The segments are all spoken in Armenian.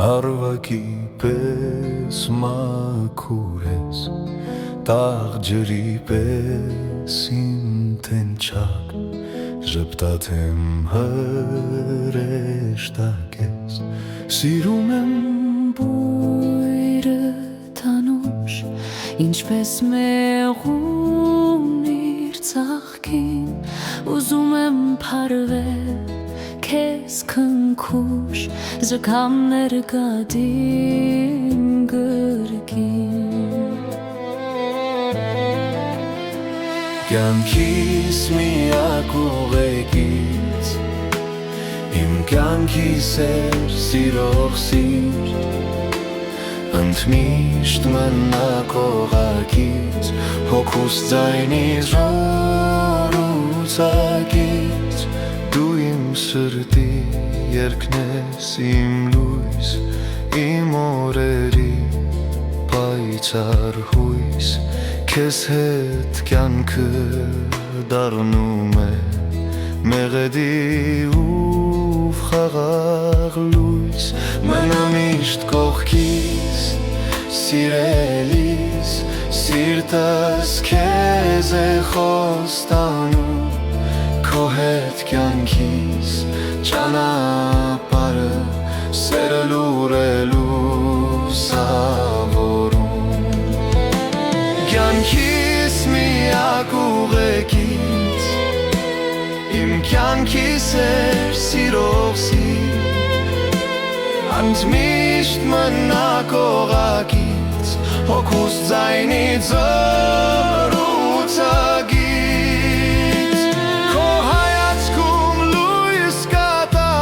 Արվակի պես մաքուր ես, տաղ ջրի պես իմ թենչակ, ժպտաց եմ հրեշտակ ես, սիրում եմ բույրը տանուշ, ինչպես մեղուն իր ծաղկին, ուզում եմ փարվել քեզ քնքուշ, զգամներ գադին գրկին։ Կյանքիս միակ ուղեկից, իմ կյանքիս էր սիրող սիրտ, ընդմիշտ մնաք օղակից, հոգուս ձայնից ռորուցակից, դու իմ սրտի երգն ես, իմ լույս, իմ օրերի պայծառ հույս, քեզ հետ կյանքը դառնում է մեղեդի ու խաղաղ լույս, մնա միշտ կողքիս, սիրելիս, սիրտս քեզ է խոստանում, քո հետ կյանքիս ճանապարհը սերը լուրելու սավորում։ Կյանքիս միակ ուղեկից, իմ կյանքիս էր սիրող սիրտ, ընդմիշտ մնաք օղակից, հոգուս ձայնից զրուցակից, քո հայացքում լույս կատա,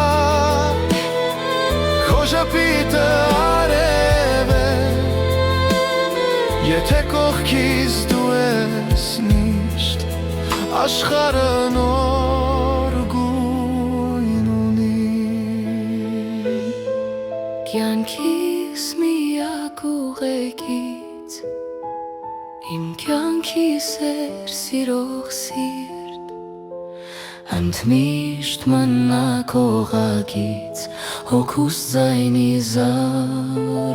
քո ժպիտը արև է, եթե կողքիս դու ես միշտ, աշխարհը նոր գույն ունի։ Կյանքիս միակ ուղեկից, իմ կյանքիս էր սիրող սիրտ, ընդմիշտ մնաք օղակից, հոգուս ձայնի զարուցակից։